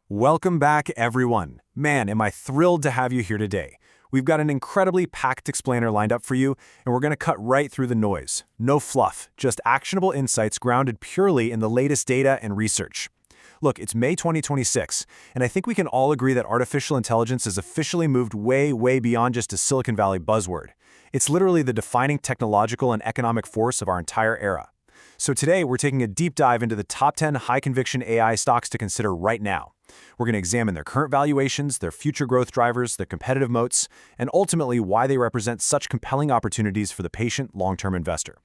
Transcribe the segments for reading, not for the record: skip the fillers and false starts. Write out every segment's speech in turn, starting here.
Welcome back, everyone. Man, am I thrilled to have you here today. We've got an incredibly packed explainer lined up for you, and we're going to cut right through the noise. No fluff, just actionable insights grounded purely in the latest data and research. Look, it's May 2026, and I think we can all agree that artificial intelligence has officially moved way beyond just a Silicon Valley buzzword. It's literally the defining technological and economic force of our entire era. So today, we're taking a deep dive into the top 10 high-conviction AI stocks to consider right now. We're going to examine their current valuations, their future growth drivers, their competitive moats, and ultimately why they represent such compelling opportunities for the patient, long-term investor.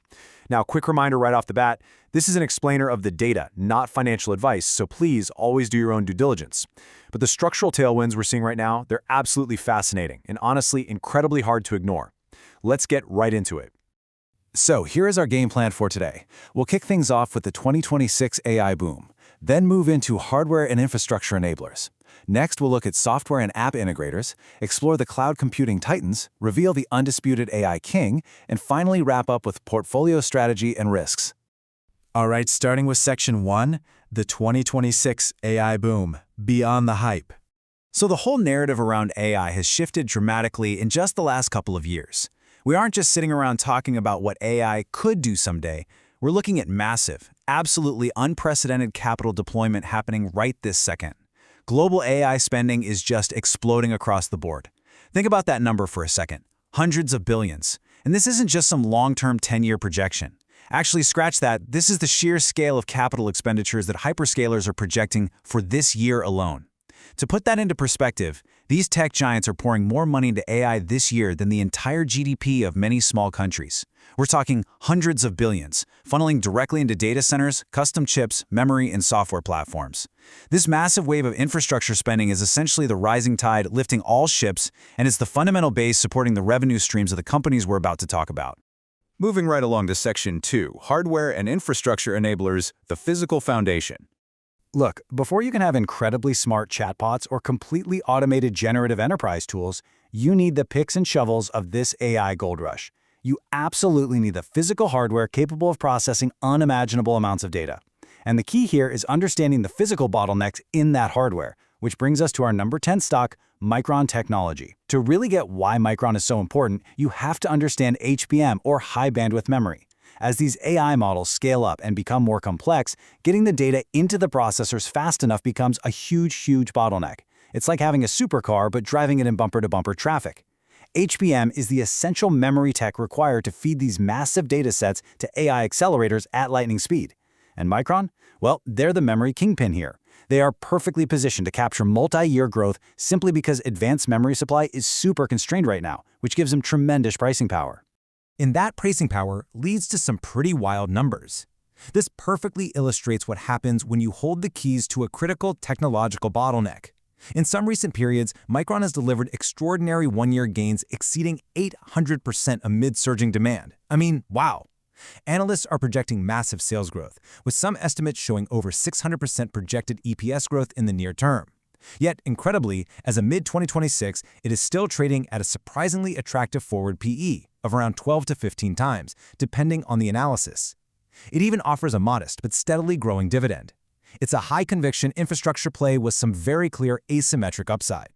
Now, quick reminder right off the bat, this is an explainer of the data, not financial advice, so please always do your own due diligence. But the structural tailwinds we're seeing right now, they're absolutely fascinating and honestly incredibly hard to ignore. Let's get right into it. So here is our game plan for today. We'll kick things off with the 2026 AI boom, then move into hardware and infrastructure enablers. Next, we'll look at software and app integrators, explore the cloud computing titans, reveal the undisputed AI king, and finally wrap up with portfolio strategy and risks. All right, starting with Section 1, the 2026 AI boom, beyond the hype. So the whole narrative around AI has shifted dramatically in just the last couple of years. We aren't just sitting around talking about what AI could do someday. We're looking at massive, absolutely unprecedented capital deployment happening right this second. Global AI spending is just exploding across the board. Think about that number for a second. Hundreds of billions. And this isn't just some long-term 10-year projection. Actually, scratch that. This is the sheer scale of capital expenditures that hyperscalers are projecting for this year alone. To put that into perspective, these tech giants are pouring more money into AI this year than the entire GDP of many small countries. We're talking hundreds of billions, funneling directly into data centers, custom chips, memory, and software platforms. This massive wave of infrastructure spending is essentially the rising tide lifting all ships, and it's the fundamental base supporting the revenue streams of the companies we're about to talk about. Moving right along to Section 2, hardware and infrastructure enablers, the physical foundation. Look, before you can have incredibly smart chatbots or completely automated generative enterprise tools, you need the picks and shovels of this AI gold rush. You absolutely need the physical hardware capable of processing unimaginable amounts of data. And the key here is understanding the physical bottlenecks in that hardware, which brings us to our number 10 stock, Micron Technology. To really get why Micron is so important, you have to understand HBM or high bandwidth memory. As these AI models scale up and become more complex, getting the data into the processors fast enough becomes a huge bottleneck. It's like having a supercar but driving it in bumper-to-bumper traffic. HBM is the essential memory tech required to feed these massive data sets to AI accelerators at lightning speed. And Micron? Well, they're the memory kingpin here. They are perfectly positioned to capture multi-year growth simply because advanced memory supply is super constrained right now, which gives them tremendous pricing power. And that pricing power leads to some pretty wild numbers. This perfectly illustrates what happens when you hold the keys to a critical technological bottleneck. In some recent periods, Micron has delivered extraordinary one-year gains exceeding 800% amid surging demand. I mean, wow! Analysts are projecting massive sales growth, with some estimates showing over 600% projected EPS growth in the near term. Yet, incredibly, as of mid-2026, it is still trading at a surprisingly attractive forward PE of around 12 to 15 times, depending on the analysis. It even offers a modest but steadily growing dividend. It's a high-conviction infrastructure play with some very clear asymmetric upside.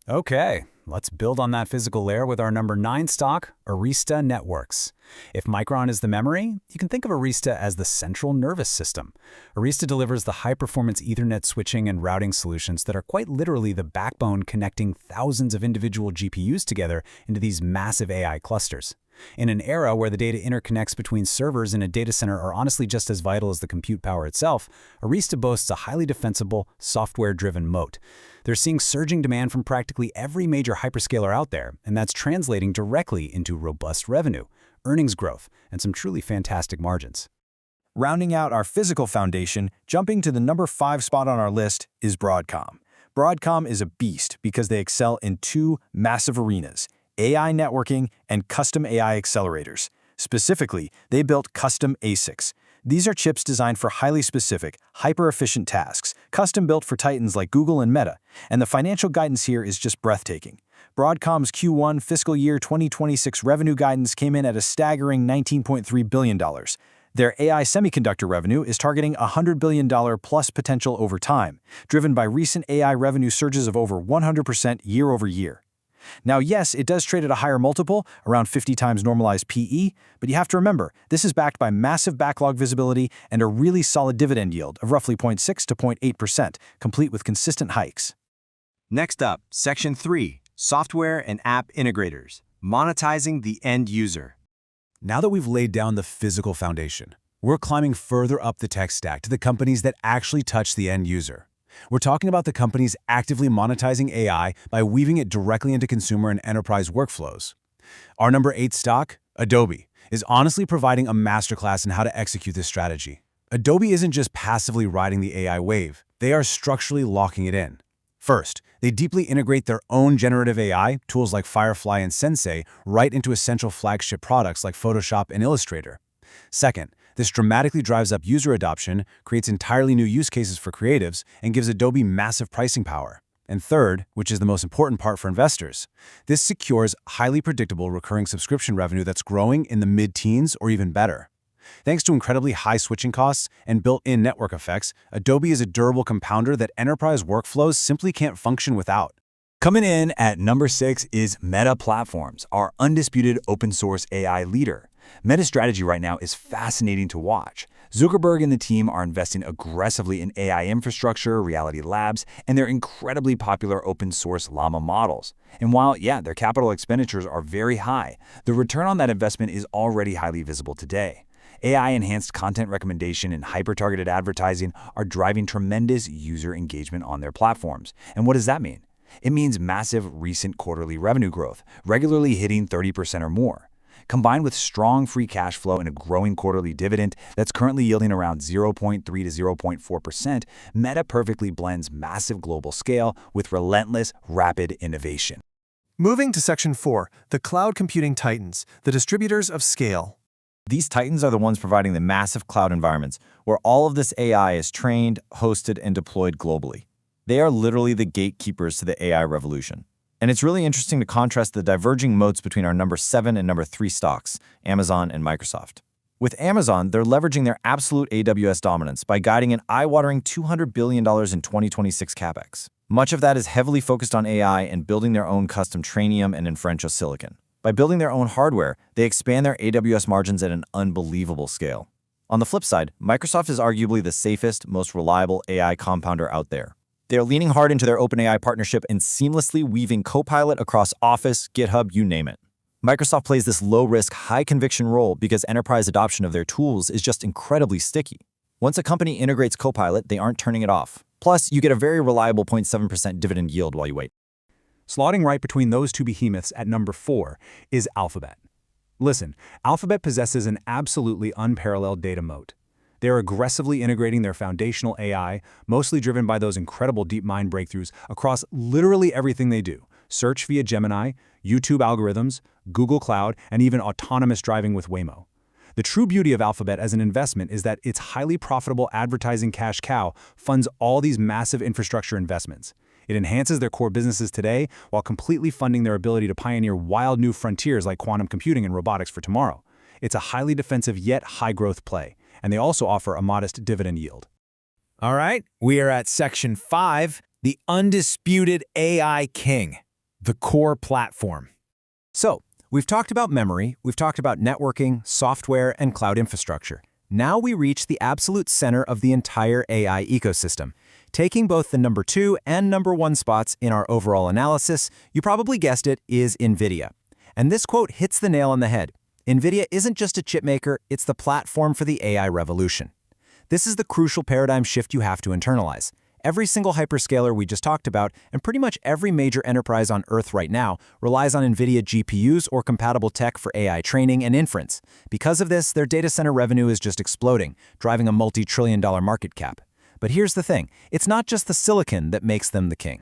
Okay, let's build on that physical layer with our number 9 stock, Arista Networks. If Micron is the memory, you can think of Arista as the central nervous system. Arista delivers the high-performance Ethernet switching and routing solutions that are quite literally the backbone connecting thousands of individual GPUs together into these massive AI clusters. In an era where the data interconnects between servers in a data center are honestly just as vital as the compute power itself, Arista boasts a highly defensible, software-driven moat. They're seeing surging demand from practically every major hyperscaler out there, and that's translating directly into robust revenue, earnings growth, and some truly fantastic margins. Rounding out our physical foundation, jumping to the number 5 spot on our list is Broadcom. Broadcom is a beast because they excel in two massive arenas: AI networking and custom AI accelerators. Specifically, they built custom ASICs. These are chips designed for highly specific, hyper-efficient tasks, custom-built for titans like Google and Meta, and the financial guidance here is just breathtaking. Broadcom's Q1 fiscal year 2026 revenue guidance came in at a staggering $19.3 billion. Their AI semiconductor revenue is targeting $100 billion plus potential over time, driven by recent AI revenue surges of over 100% year over year. Now, yes, it does trade at a higher multiple, around 50 times normalized PE, but you have to remember, this is backed by massive backlog visibility and a really solid dividend yield of roughly 0.6 to 0.8%, complete with consistent hikes. Next up, Section 3, Software and App Integrators, Monetizing the End User. Now that we've laid down the physical foundation, we're climbing further up the tech stack to the companies that actually touch the end user. We're talking about the companies actively monetizing AI by weaving it directly into consumer and enterprise workflows. Our number 8 stock, Adobe, is honestly providing a masterclass in how to execute this strategy. Adobe isn't just passively riding the AI wave, they are structurally locking it in. First, they deeply integrate their own generative AI, tools like Firefly and Sensei, right into essential flagship products like Photoshop and Illustrator. Second, this dramatically drives up user adoption, creates entirely new use cases for creatives, and gives Adobe massive pricing power. And third, which is the most important part for investors, this secures highly predictable recurring subscription revenue that's growing in the mid-teens or even better. Thanks to incredibly high switching costs and built-in network effects, Adobe is a durable compounder that enterprise workflows simply can't function without. Coming in at number 6 is Meta Platforms, our undisputed open-source AI leader. Meta's strategy right now is fascinating to watch. Zuckerberg and the team are investing aggressively in AI infrastructure, Reality Labs, and their incredibly popular open-source Llama models. And while, their capital expenditures are very high, the return on that investment is already highly visible today. AI-enhanced content recommendation and hyper-targeted advertising are driving tremendous user engagement on their platforms. And what does that mean? It means massive recent quarterly revenue growth, regularly hitting 30% or more. Combined with strong free cash flow and a growing quarterly dividend that's currently yielding around 0.3 to 0.4%, Meta perfectly blends massive global scale with relentless, rapid innovation. Moving to Section 4, the Cloud Computing Titans, the distributors of scale. These titans are the ones providing the massive cloud environments where all of this AI is trained, hosted, and deployed globally. They are literally the gatekeepers to the AI revolution. And it's really interesting to contrast the diverging moats between our number 7 and number 3 stocks, Amazon and Microsoft. With Amazon, they're leveraging their absolute AWS dominance by guiding an eye-watering $200 billion in 2026 Capex. Much of that is heavily focused on AI and building their own custom Trainium and Inferentia silicon. By building their own hardware, they expand their AWS margins at an unbelievable scale. On the flip side, Microsoft is arguably the safest, most reliable AI compounder out there. They are leaning hard into their OpenAI partnership and seamlessly weaving Copilot across Office, GitHub, you name it. Microsoft plays this low-risk, high-conviction role because enterprise adoption of their tools is just incredibly sticky. Once a company integrates Copilot, they aren't turning it off. Plus, you get a very reliable 0.7% dividend yield while you wait. Slotting right between those two behemoths at number 4 is Alphabet. Listen, Alphabet possesses an absolutely unparalleled data moat. They are aggressively integrating their foundational AI, mostly driven by those incredible DeepMind breakthroughs, across literally everything they do: search via Gemini, YouTube algorithms, Google Cloud, and even autonomous driving with Waymo. The true beauty of Alphabet as an investment is that its highly profitable advertising cash cow funds all these massive infrastructure investments. It enhances their core businesses today while completely funding their ability to pioneer wild new frontiers like quantum computing and robotics for tomorrow. It's a highly defensive yet high-growth play, and they also offer a modest dividend yield. All right, we are at Section 5, the undisputed AI king, the core platform. So, we've talked about memory, we've talked about networking, software, and cloud infrastructure. Now we reach the absolute center of the entire AI ecosystem. Taking both the number 2 and number 1 spots in our overall analysis, you probably guessed it, is NVIDIA. And this quote hits the nail on the head. NVIDIA isn't just a chip maker, it's the platform for the AI revolution. This is the crucial paradigm shift you have to internalize. Every single hyperscaler we just talked about, and pretty much every major enterprise on Earth right now, relies on NVIDIA GPUs or compatible tech for AI training and inference. Because of this, their data center revenue is just exploding, driving a multi-trillion-dollar market cap. But here's the thing, it's not just the silicon that makes them the king.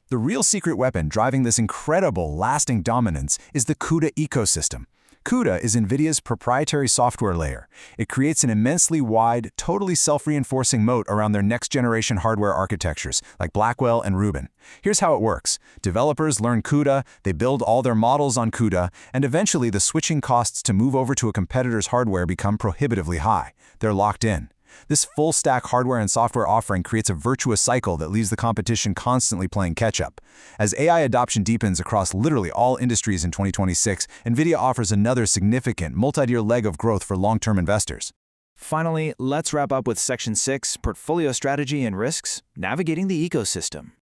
The real secret weapon driving this incredible, lasting dominance is the CUDA ecosystem. CUDA is NVIDIA's proprietary software layer. It creates an immensely wide, totally self-reinforcing moat around their next-generation hardware architectures, like Blackwell and Rubin. Here's how it works. Developers learn CUDA, they build all their models on CUDA, and eventually the switching costs to move over to a competitor's hardware become prohibitively high. They're locked in. This full-stack hardware and software offering creates a virtuous cycle that leaves the competition constantly playing catch-up. As AI adoption deepens across literally all industries in 2026, NVIDIA offers another significant, multi-year leg of growth for long-term investors. Finally, let's wrap up with Section 6, Portfolio Strategy and Risks, Navigating the Ecosystem.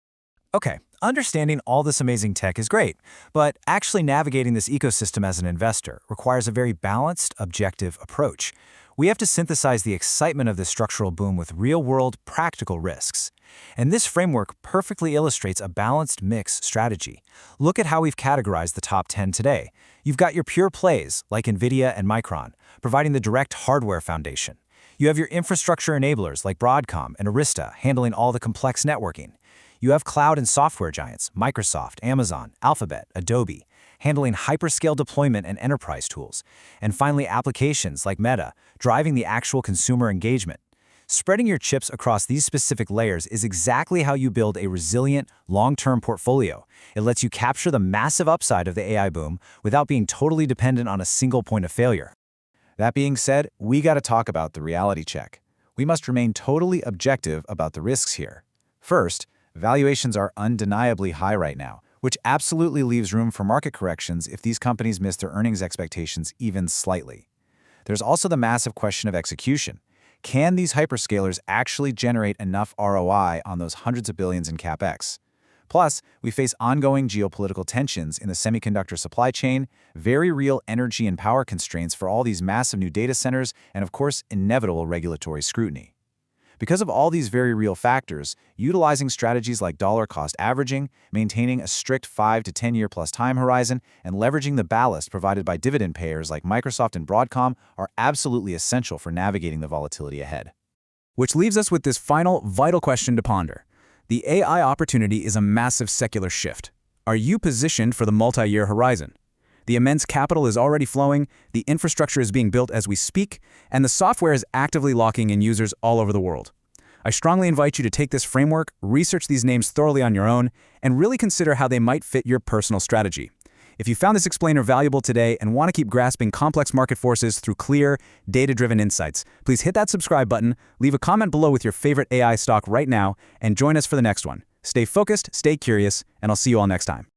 Okay, understanding all this amazing tech is great, but actually navigating this ecosystem as an investor requires a very balanced, objective approach. We have to synthesize the excitement of this structural boom with real-world, practical risks. And this framework perfectly illustrates a balanced mix strategy. Look at how we've categorized the top 10 today. You've got your pure plays, like NVIDIA and Micron, providing the direct hardware foundation. You have your infrastructure enablers, like Broadcom and Arista, handling all the complex networking. You have cloud and software giants, Microsoft, Amazon, Alphabet, Adobe, handling hyperscale deployment and enterprise tools. And finally, applications like Meta, driving the actual consumer engagement. Spreading your chips across these specific layers is exactly how you build a resilient, long-term portfolio. It lets you capture the massive upside of the AI boom without being totally dependent on a single point of failure. That being said, we got to talk about the reality check. We must remain totally objective about the risks here. First, valuations are undeniably high right now, which absolutely leaves room for market corrections if these companies miss their earnings expectations even slightly. There's also the massive question of execution. Can these hyperscalers actually generate enough ROI on those hundreds of billions in Capex? Plus, we face ongoing geopolitical tensions in the semiconductor supply chain, very real energy and power constraints for all these massive new data centers, and of course, inevitable regulatory scrutiny. Because of all these very real factors, utilizing strategies like dollar-cost averaging, maintaining a strict 5 to 10-year plus time horizon, and leveraging the ballast provided by dividend payers like Microsoft and Broadcom are absolutely essential for navigating the volatility ahead. Which leaves us with this final, vital question to ponder. The AI opportunity is a massive secular shift. Are you positioned for the multi-year horizon? The immense capital is already flowing, the infrastructure is being built as we speak, and the software is actively locking in users all over the world. I strongly invite you to take this framework, research these names thoroughly on your own, and really consider how they might fit your personal strategy. If you found this explainer valuable today and want to keep grasping complex market forces through clear, data-driven insights, please hit that subscribe button, leave a comment below with your favorite AI stock right now, and join us for the next one. Stay focused, stay curious, and I'll see you all next time.